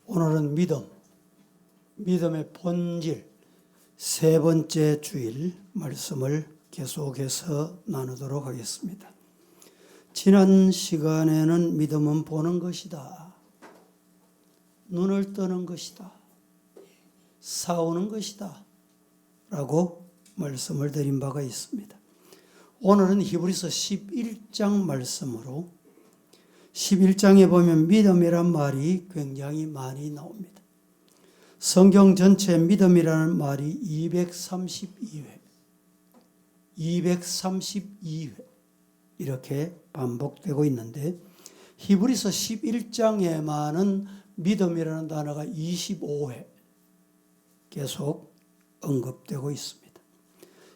오늘은 믿음의 본질 세 번째 주일 말씀을 계속해서 나누도록 하겠습니다. 지난 시간에는 믿음은 보는 것이다, 눈을 뜨는 것이다, 싸우는 것이다 라고 말씀을 드린 바가 있습니다. 오늘은 히브리서 11장 말씀으로 11장에 보면 믿음이란 말이 굉장히 많이 나옵니다. 성경 전체 믿음이라는 말이 232회 이렇게 반복되고 있는데 히브리서 11장에만은 믿음이라는 단어가 25회 계속 언급되고 있습니다.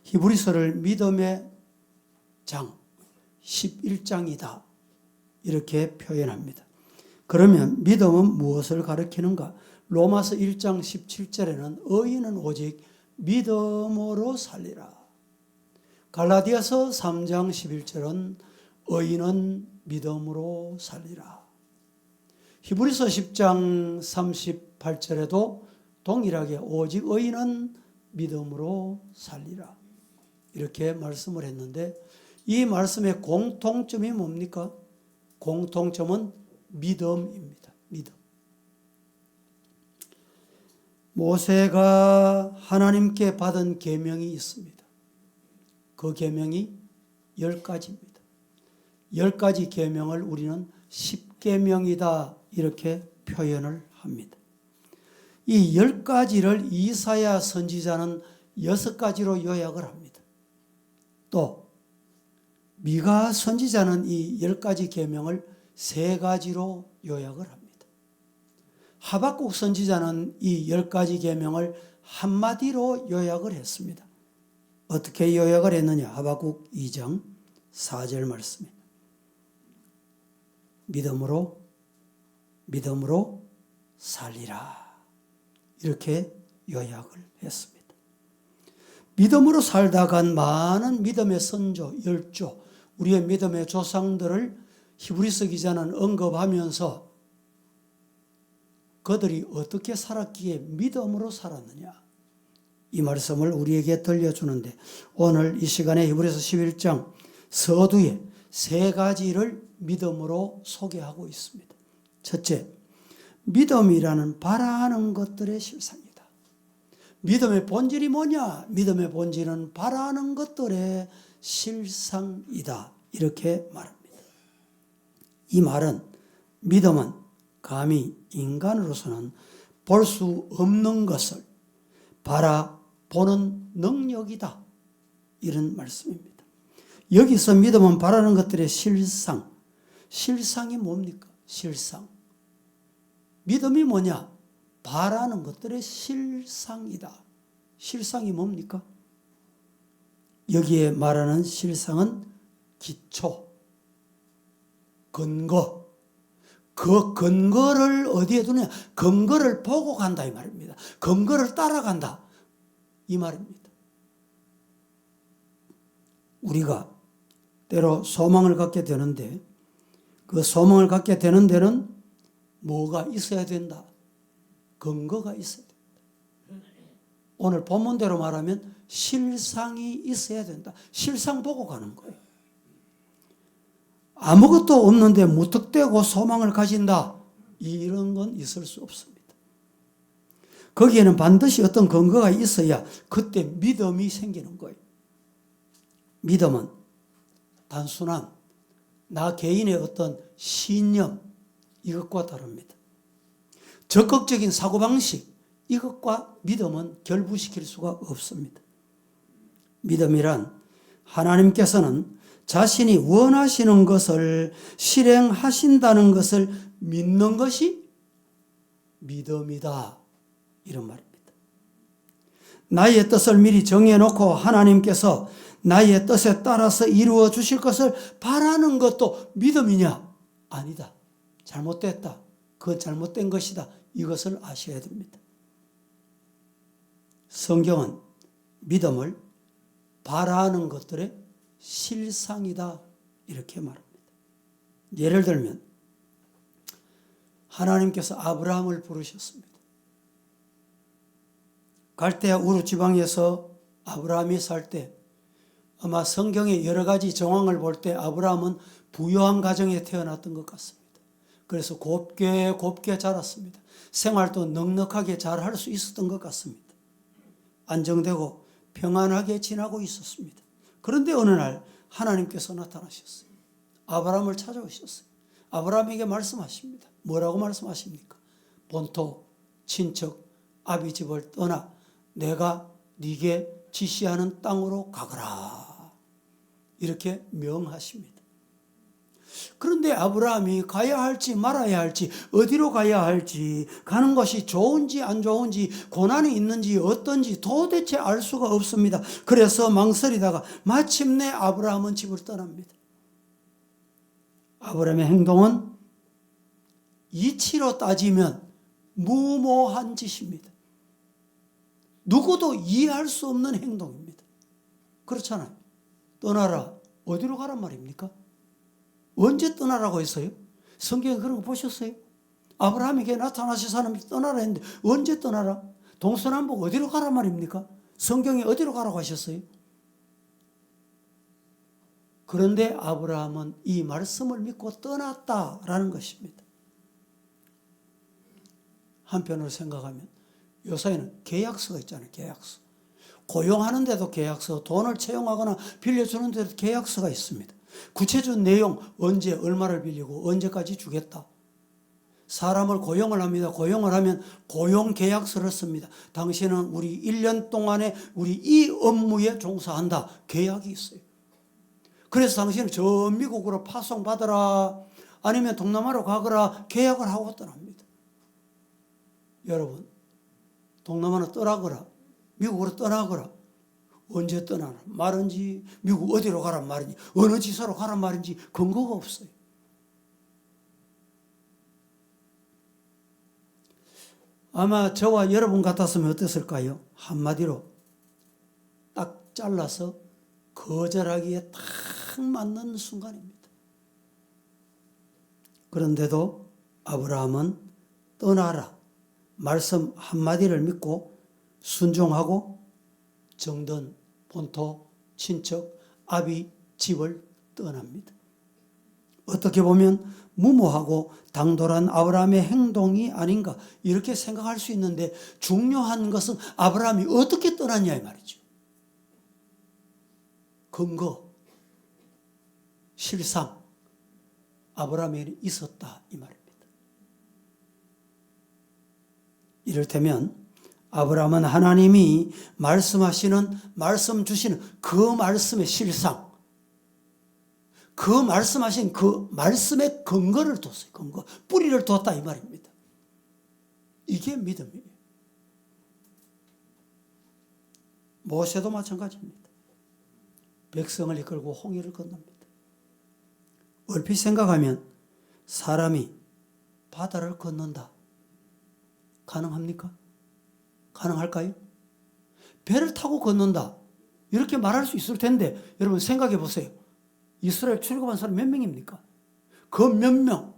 히브리서를 믿음의 장 11장이다 이렇게 표현합니다. 그러면 믿음은 무엇을 가리키는가? 로마서 1장 17절에는 의인은 오직 믿음으로 살리라. 갈라디아서 3장 11절은 의인은 믿음으로 살리라. 히브리서 10장 38절에도 동일하게 오직 의인은 믿음으로 살리라. 이렇게 말씀을 했는데 이 말씀의 공통점이 뭡니까? 공통점은 믿음입니다. 믿음. 모세가 하나님께 받은 계명이 있습니다. 그 계명이 10가지입니다. 10가지 계명을 우리는 10계명이다 이렇게 표현을 합니다. 이 10가지를 이사야 선지자는 6가지로 요약을 합니다. 또 미가 선지자는 이 10가지 계명을 3가지로 요약을 합니다. 하박국 선지자는 이 10가지 계명을 한마디로 요약을 했습니다. 어떻게 요약을 했느냐? 하박국 2장 4절 말씀입니다. 믿음으로 살리라. 이렇게 요약을 했습니다. 믿음으로 살다간 많은 믿음의 선조, 열조, 우리의 믿음의 조상들을 히브리서 기자는 언급하면서 그들이 어떻게 살았기에 믿음으로 살았느냐 이 말씀을 우리에게 들려주는데 오늘 이 시간에 히브리서 11장 서두에 3가지를 믿음으로 소개하고 있습니다. 첫째, 믿음이라는 바라는 것들의 실상이다. 믿음의 본질이 뭐냐? 믿음의 본질은 바라는 것들의 실상이다. 이렇게 말합니다. 이 말은 믿음은 감히 인간으로서는 볼 수 없는 것을 바라보는 능력이다. 이런 말씀입니다. 여기서 믿음은 바라는 것들의 실상. 실상이 뭡니까? 실상. 믿음이 뭐냐? 바라는 것들의 실상이다. 실상이 뭡니까? 여기에 말하는 실상은 기초, 근거. 그 근거를 어디에 두느냐? 근거를 보고 간다 이 말입니다. 근거를 따라간다 이 말입니다. 우리가 때로 소망을 갖게 되는데 그 소망을 갖게 되는 데는 뭐가 있어야 된다? 근거가 있어야 된다. 오늘 본문대로 말하면 실상이 있어야 된다. 실상 보고 가는 거예요. 아무것도 없는데 무턱대고 소망을 가진다. 이런 건 있을 수 없습니다. 거기에는 반드시 어떤 근거가 있어야 그때 믿음이 생기는 거예요. 믿음은 단순한 나 개인의 어떤 신념 이것과 다릅니다. 적극적인 사고방식 이것과 믿음은 결부시킬 수가 없습니다. 믿음이란 하나님께서는 자신이 원하시는 것을 실행하신다는 것을 믿는 것이 믿음이다. 이런 말입니다. 나의 뜻을 미리 정해놓고 하나님께서 나의 뜻에 따라서 이루어 주실 것을 바라는 것도 믿음이냐? 아니다. 잘못됐다. 그건 잘못된 것이다. 이것을 아셔야 됩니다. 성경은 믿음을 바라는 것들의 실상이다 이렇게 말합니다. 예를 들면 하나님께서 아브라함을 부르셨습니다. 갈대아 우르 지방에서 아브라함이 살 때 아마 성경의 여러 가지 정황을 볼 때 아브라함은 부유한 가정에 태어났던 것 같습니다. 그래서 곱게 자랐습니다. 생활도 넉넉하게 잘 할 수 있었던 것 같습니다. 안정되고 평안하게 지나고 있었습니다. 그런데 어느 날 하나님께서 나타나셨어요. 아브라함을 찾아오셨어요. 아브라함에게 말씀하십니다. 뭐라고 말씀하십니까? 본토, 친척, 아비 집을 떠나 내가 네게 지시하는 땅으로 가거라. 이렇게 명하십니다. 그런데 아브라함이 가야 할지 말아야 할지, 어디로 가야 할지, 가는 것이 좋은지 안 좋은지, 고난이 있는지 어떤지 도대체 알 수가 없습니다. 그래서 망설이다가 마침내 아브라함은 집을 떠납니다. 아브라함의 행동은 이치로 따지면 무모한 짓입니다. 누구도 이해할 수 없는 행동입니다. 그렇잖아요. 떠나라. 어디로 가란 말입니까? 언제 떠나라고 했어요? 성경에 그런 거 보셨어요? 아브라함에게 나타나신 사람이 떠나라 했는데 언제 떠나라? 동서남북 어디로 가란 말입니까? 성경에 어디로 가라고 하셨어요? 그런데 아브라함은 이 말씀을 믿고 떠났다라는 것입니다. 한편으로 생각하면 요새는 계약서가 있잖아요. 계약서. 고용하는 데도 계약서, 돈을 채용하거나 빌려주는 데도 계약서가 있습니다. 구체적인 내용, 언제 얼마를 빌리고 언제까지 주겠다. 사람을 고용을 합니다. 고용을 하면 고용계약서를 씁니다. 당신은 우리 1년 동안에 우리 이 업무에 종사한다. 계약이 있어요. 그래서 당신은 저 미국으로 파송받으라 아니면 동남아로 가거라 계약을 하고 떠납니다. 여러분, 동남아로 떠나거라 미국으로 떠나거라 언제 떠나는 말인지 미국 어디로 가란 말인지 어느 지사로 가란 말인지 근거가 없어요. 아마 저와 여러분 같았으면 어땠을까요? 한마디로 딱 잘라서 거절하기에 딱 맞는 순간입니다. 그런데도 아브라함은 떠나라 말씀 한마디를 믿고 순종하고 정든 본토 친척 아비 집을 떠납니다. 어떻게 보면 무모하고 당돌한 아브라함의 행동이 아닌가 이렇게 생각할 수 있는데 중요한 것은 아브라함이 어떻게 떠났냐 이 말이죠. 근거, 실상 아브라함에게 있었다 이 말입니다. 이를테면 아브라함은 하나님이 말씀하시는 말씀 주시는 그 말씀의 실상 그 말씀하신 그 말씀의 근거를 뒀어요. 근거, 뿌리를 뒀다 이 말입니다. 이게 믿음이에요. 모세도 마찬가지입니다. 백성을 이끌고 홍해를 건넙니다. 얼핏 생각하면 사람이 바다를 건넌다. 가능합니까? 가능할까요? 배를 타고 건넌다. 이렇게 말할 수 있을 텐데 여러분 생각해 보세요. 이스라엘 출애굽한 사람 몇 명입니까? 그 몇 명,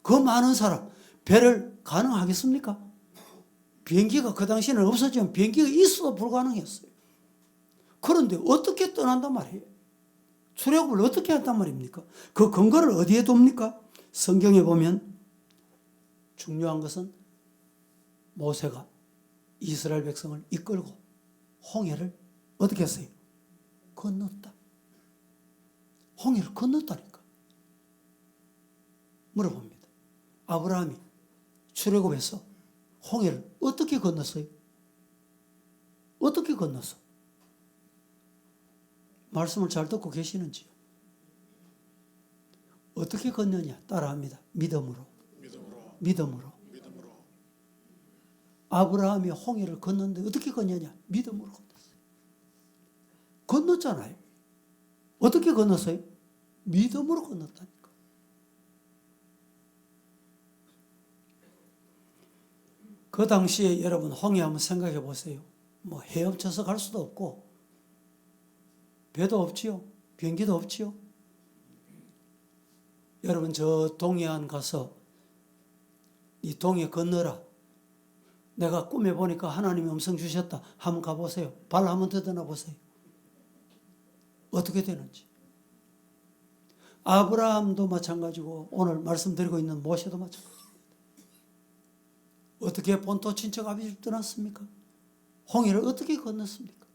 그 많은 사람 배를 가능하겠습니까? 비행기가 그 당시에는 없어지면 비행기가 있어도 불가능했어요. 그런데 어떻게 떠난단 말이에요? 출애굽을 어떻게 한단 말입니까? 그 근거를 어디에 둡니까? 성경에 보면 중요한 것은 모세가 이스라엘 백성을 이끌고 홍해를 어떻게 했어요? 건넜다. 홍해를 건넜다니까. 물어봅니다. 아브라함이 출애굽해서 홍해를 어떻게 건넜어요? 어떻게 건넜어? 말씀을 잘 듣고 계시는지요? 어떻게 건너냐? 따라합니다. 믿음으로. 믿음으로. 아브라함이 홍해를 건넜는데 어떻게 건너냐? 믿음으로 건넜어요. 건넜잖아요. 어떻게 건넜어요? 믿음으로 건넜다니까. 그 당시에 여러분 홍해 한번 생각해 보세요. 뭐 헤엄쳐서 갈 수도 없고 배도 없지요. 비행기도 없지요. 여러분 저 동해안 가서 이 동해 건너라. 내가 꿈에 보니까 하나님이 음성 주셨다. 한번 가보세요. 발 한번 뜯어놔 보세요. 어떻게 되는지. 아브라함도 마찬가지고 오늘 말씀드리고 있는 모세도 마찬가지입니다. 어떻게 본토 친척 아비집 떠났습니까? 홍해를 어떻게 건넜습니까?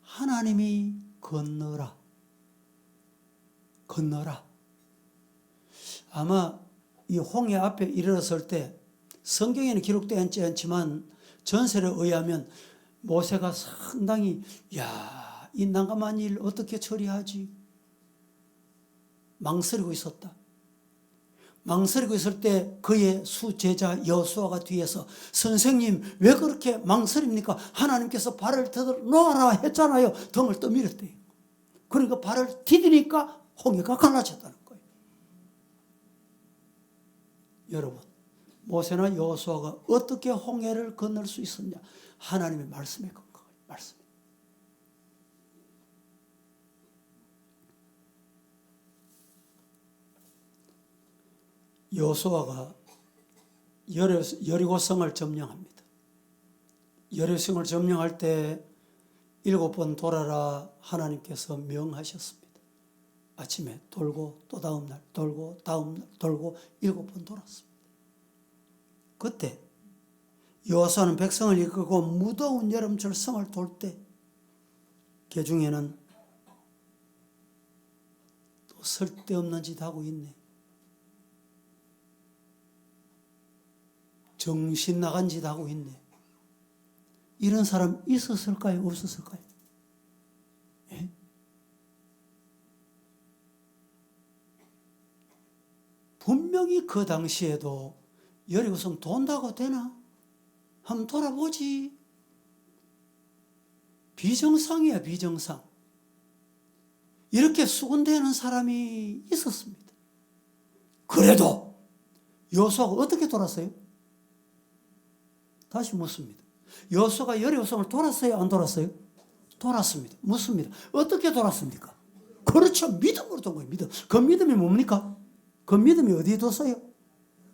하나님이 건너라. 건너라. 아마 이 홍해 앞에 이르렀을 때 성경에는 기록되어 있지 않지만 전설에 의하면 모세가 상당히 이 난감한 일 어떻게 처리하지? 망설이고 있었다. 망설이고 있을 때 그의 수제자 여호수아가 뒤에서 선생님 왜 그렇게 망설입니까? 하나님께서 발을 들어 놓아라 했잖아요. 등을 떠밀었대요. 그러니까 발을 디디니까 홍해가 갈라졌다는 거예요. 여러분, 모세나 여호수아가 어떻게 홍해를 건널 수 있었냐? 하나님의 말씀에 근거해요. 말씀. 여호수아가 여리고성을 점령합니다. 여리고성을 점령할 때 7번 돌아라 하나님께서 명하셨습니다. 아침에 돌고 또 다음 날 돌고 다음 날 돌고 7번 돌았습니다. 그때 여호수아는 백성을 이끌고 무더운 여름철 성을 돌 때 그 중에는 또 쓸데없는 짓 하고 있네. 정신 나간 짓 하고 있네. 이런 사람 있었을까요? 없었을까요? 예? 분명히 그 당시에도 여리고성 돈다고 되나? 한번 돌아보지. 비정상이야, 비정상. 이렇게 수군대는 사람이 있었습니다. 그래도 여호수아가 어떻게 돌았어요? 다시 묻습니다. 여호수아가 여리고성을 돌았어요? 안 돌았어요? 돌았습니다. 묻습니다. 어떻게 돌았습니까? 그렇죠. 믿음으로 돈 거예요. 믿음. 그 믿음이 뭡니까? 그 믿음이 어디에 뒀어요?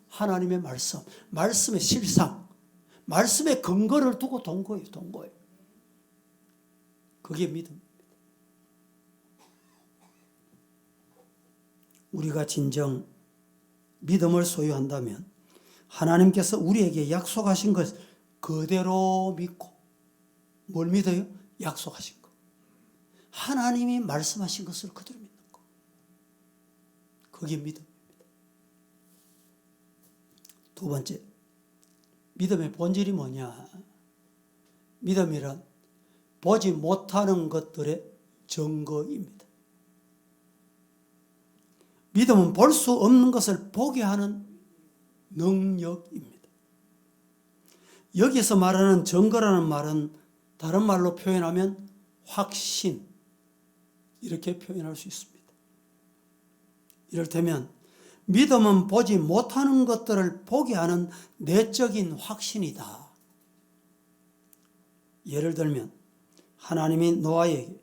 하나님의 말씀, 말씀의 실상, 말씀의 근거를 두고 돈 거예요. 돈 거예요. 그게 믿음입니다. 우리가 진정 믿음을 소유한다면 하나님께서 우리에게 약속하신 것 그대로 믿고, 뭘 믿어요? 약속하신 것. 하나님이 말씀하신 것을 그대로 믿는 것. 그게 믿음입니다. 두 번째, 믿음의 본질이 뭐냐? 믿음이란 보지 못하는 것들의 증거입니다. 믿음은 볼 수 없는 것을 보게 하는 능력입니다. 여기서 말하는 증거라는 말은 다른 말로 표현하면 확신, 이렇게 표현할 수 있습니다. 이를테면 믿음은 보지 못하는 것들을 보게 하는 내적인 확신이다. 예를 들면 하나님이 노아에게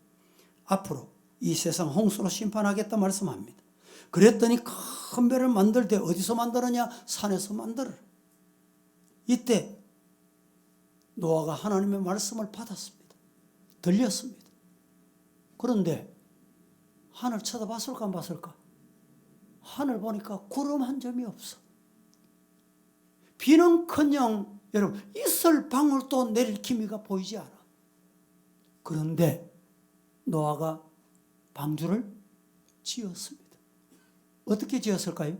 앞으로 이 세상 홍수로 심판하겠다 말씀합니다. 그랬더니 큰 배를 만들 때 어디서 만들었냐? 산에서 만들어라. 이때 노아가 하나님의 말씀을 받았습니다. 들렸습니다. 그런데 하늘 쳐다봤을까 안 봤을까? 하늘 보니까 구름 한 점이 없어. 비는커녕 여러분 있을 방울도 내릴 기미가 보이지 않아. 그런데 노아가 방주를 지었습니다. 어떻게 지었을까요?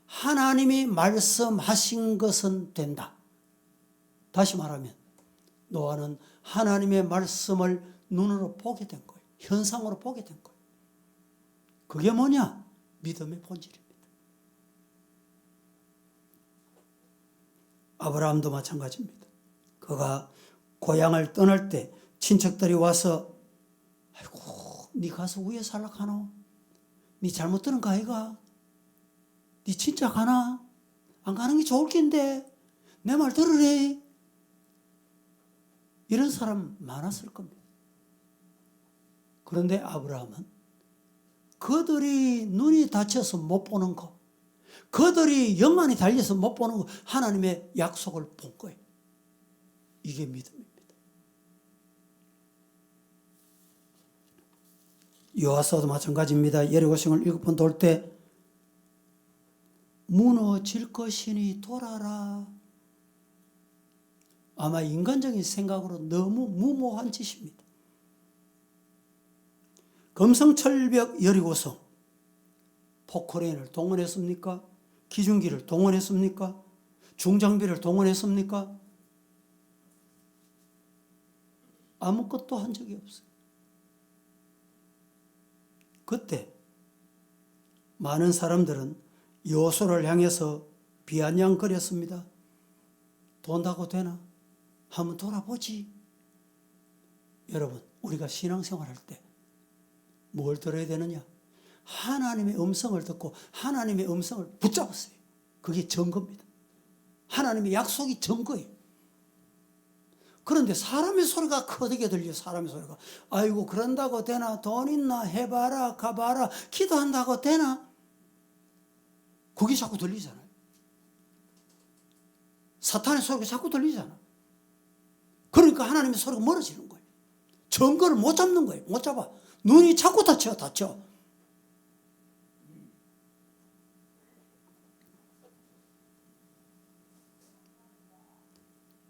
하나님이 말씀하신 것은 된다. 다시 말하면 노아는 하나님의 말씀을 눈으로 보게 된 거예요. 현상으로 보게 된 거예요. 그게 뭐냐? 믿음의 본질입니다. 아브라함도 마찬가지입니다. 그가 고향을 떠날 때 친척들이 와서 아이고 네 가서 위에 살락하노? 네 잘못 들은 거 아이가? 네 진짜 가나? 안 가는 게 좋을 낀데 내 말 들으래. 이런 사람 많았을 겁니다. 그런데 아브라함은 그들이 눈이 다쳐서 못 보는 거, 그들이 영안이 달려서 못 보는 거 하나님의 약속을 본 거예요. 이게 믿음입니다. 여호와서도 마찬가지입니다. 여리고성을 7번 돌 때 무너질 것이니 돌아라. 아마 인간적인 생각으로 너무 무모한 짓입니다. 금성철벽 여리고성 포크레인을 동원했습니까? 기중기를 동원했습니까? 중장비를 동원했습니까? 아무것도 한 적이 없어요. 그때 많은 사람들은 여호수아를 향해서 비아냥거렸습니다. 돈다고 되나? 한번 돌아보지. 여러분, 우리가 신앙생활할 때 뭘 들어야 되느냐? 하나님의 음성을 듣고 하나님의 음성을 붙잡았어요. 그게 증거입니다. 하나님의 약속이 증거예요. 그런데 사람의 소리가 커다게 들려. 사람의 소리가 아이고 그런다고 되나? 돈 있나? 해봐라 가봐라 기도한다고 되나? 그게 자꾸 들리잖아요. 사탄의 소리가 자꾸 들리잖아. 그러니까 하나님의 소리가 멀어지는 거예요. 증거를 못 잡는 거예요. 못 잡아. 눈이 자꾸 다쳐.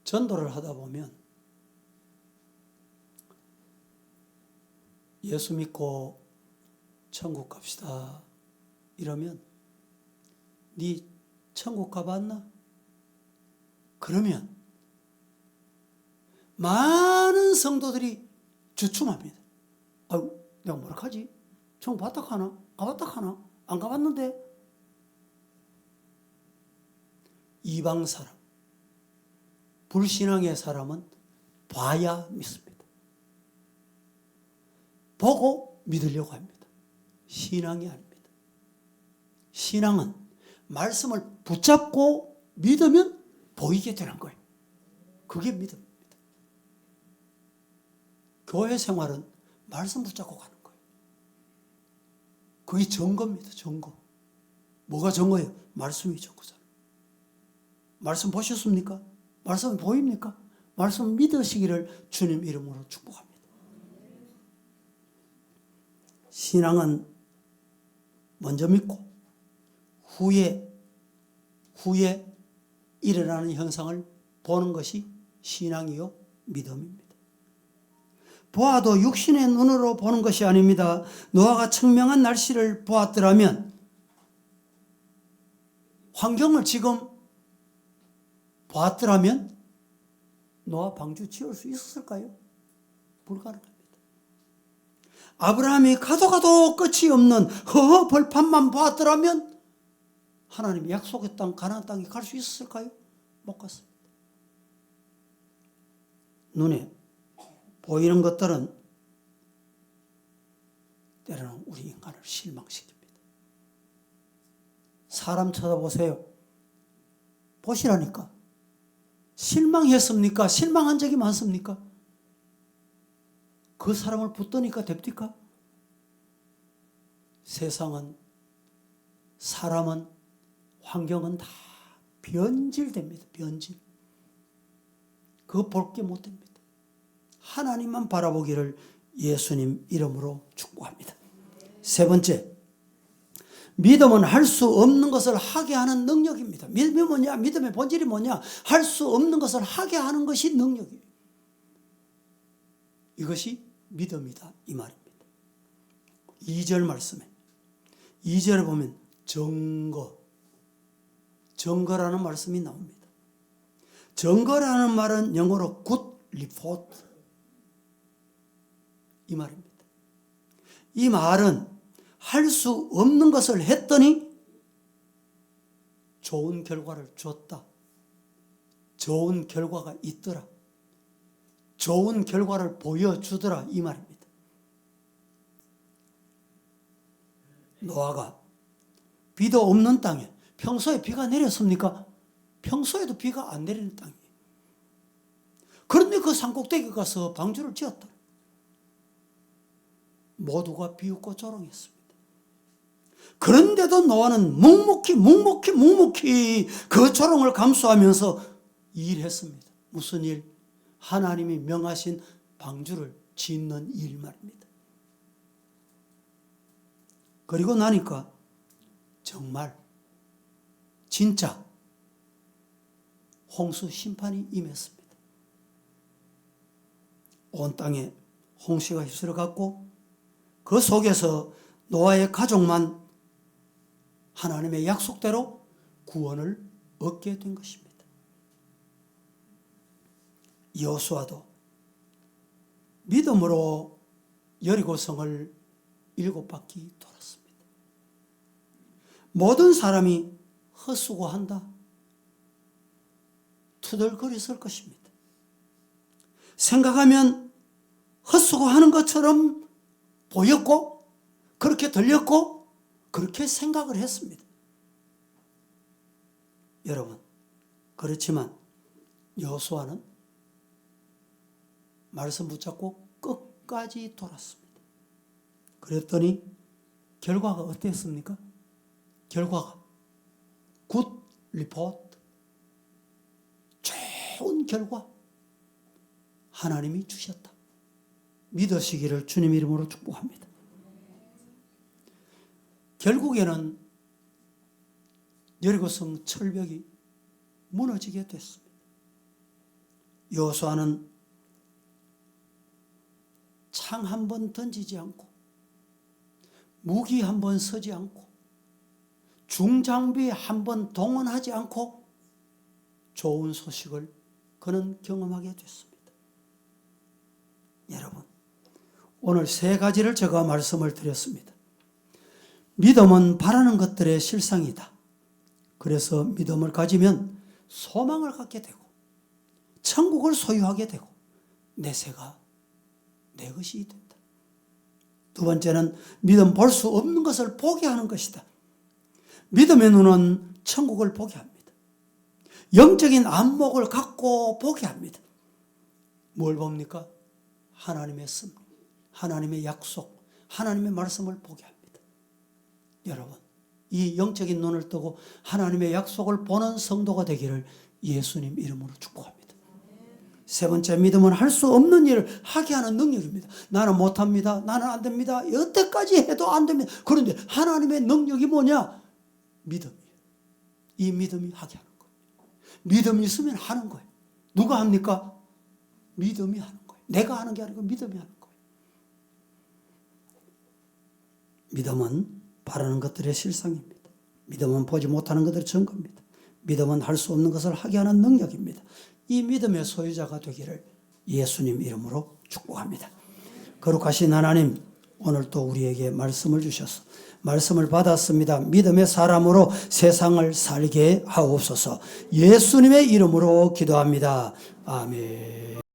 전도를 하다 보면 예수 믿고 천국 갑시다 이러면 네 천국 가봤나? 그러면 많은 성도들이 주춤합니다. 아유, 내가 뭐라 하지? 천국 봤다 하나? 가봤다 하나? 안 가봤는데? 이방 사람, 불신앙의 사람은 봐야 믿습니다. 보고 믿으려고 합니다. 신앙이 아닙니다. 신앙은 말씀을 붙잡고 믿으면 보이게 되는 거예요. 그게 믿음입니다. 교회 생활은 말씀 붙잡고 가는 거예요. 그게 증거입니다. 증거. 뭐가 증거예요? 말씀이 증거잖아요. 말씀 보셨습니까? 말씀이 보입니까? 말씀 믿으시기를 주님 이름으로 축복합니다. 신앙은 먼저 믿고 후에 일어나는 현상을 보는 것이 신앙이요 믿음입니다. 보아도 육신의 눈으로 보는 것이 아닙니다. 노아가 청명한 날씨를 보았더라면 환경을 지금 보았더라면 노아 방주 지을 수 있었을까요? 불가능합니다. 아브라함이 가도 끝이 없는 허허 벌판만 보았더라면 하나님이 약속의 땅 가나안 땅에 갈 수 있었을까요? 못 갔습니다. 눈에 보이는 것들은 때로는 우리 인간을 실망시킵니다. 사람 쳐다보세요. 보시라니까. 실망했습니까? 실망한 적이 많습니까? 그 사람을 붙드니까 됩니까? 세상은, 사람은, 환경은 다 변질됩니다. 변질. 그거 볼 게 못 됩니다. 하나님만 바라보기를 예수님 이름으로 축복합니다. 세 번째, 믿음은 할 수 없는 것을 하게 하는 능력입니다. 믿음이 뭐냐? 믿음의 본질이 뭐냐? 할 수 없는 것을 하게 하는 것이 능력이에요. 이것이 믿음이다 이 말입니다. 2절 말씀에 2절에 보면 증거라는 말씀이 나옵니다. 증거라는 말은 영어로 good report 이 말입니다. 이 말은 할 수 없는 것을 했더니 좋은 결과를 줬다. 좋은 결과가 있더라. 좋은 결과를 보여주더라 이 말입니다. 노아가 비도 없는 땅에 평소에 비가 내렸습니까? 평소에도 비가 안 내리는 땅이에요. 그런데 그 산꼭대기 가서 방주를 지었다. 모두가 비웃고 조롱했습니다. 그런데도 노아는 묵묵히 그 조롱을 감수하면서 일했습니다. 무슨 일? 하나님이 명하신 방주를 짓는 일 말입니다. 그리고 나니까 정말 진짜 홍수 심판이 임했습니다. 온 땅에 홍수가 휩쓸어갔고 그 속에서 노아의 가족만 하나님의 약속대로 구원을 얻게 된 것입니다. 여호수아도 믿음으로 여리고성을 7바퀴 돌았습니다. 모든 사람이 헛수고한다, 투덜거렸을 것입니다. 생각하면 헛수고하는 것처럼 보였고 그렇게 들렸고 그렇게 생각을 했습니다. 여러분, 그렇지만 여호수아는 말씀 붙잡고 끝까지 돌았습니다. 그랬더니 결과가 어땠습니까? 결과가 굿 리포트, 좋은 결과 하나님이 주셨다. 믿으시기를 주님 이름으로 축복합니다. 결국에는 여리고성 철벽이 무너지게 됐습니다. 여호수아는 창 한 번 던지지 않고 무기 한 번 서지 않고 중장비 한 번 동원하지 않고 좋은 소식을 그는 경험하게 됐습니다. 여러분, 오늘 3가지를 제가 말씀을 드렸습니다. 믿음은 바라는 것들의 실상이다. 그래서 믿음을 가지면 소망을 갖게 되고 천국을 소유하게 되고 내세가 내 것이 된다. 2번째는 믿음 볼 수 없는 것을 보게 하는 것이다. 믿음의 눈은 천국을 보게 합니다. 영적인 안목을 갖고 보게 합니다. 뭘 봅니까? 하나님의 씀, 하나님의 약속, 하나님의 말씀을 보게 합니다. 여러분, 이 영적인 눈을 뜨고 하나님의 약속을 보는 성도가 되기를 예수님 이름으로 축복합니다. 3번째, 믿음은 할 수 없는 일을 하게 하는 능력입니다. 나는 못합니다. 나는 안 됩니다. 여태까지 해도 안 됩니다. 그런데 하나님의 능력이 뭐냐? 믿음이에요. 이 믿음이 하게 하는 거예요. 믿음이 있으면 하는 거예요. 누가 합니까? 믿음이 하는 거예요. 내가 하는 게 아니고 믿음이 하는 거예요. 믿음은 바라는 것들의 실상입니다. 믿음은 보지 못하는 것들의 증거입니다. 믿음은 할 수 없는 것을 하게 하는 능력입니다. 이 믿음의 소유자가 되기를 예수님 이름으로 축복합니다. 거룩하신 하나님, 오늘 또 우리에게 말씀을 주셔서 말씀을 받았습니다. 믿음의 사람으로 세상을 살게 하옵소서. 예수님의 이름으로 기도합니다. 아멘.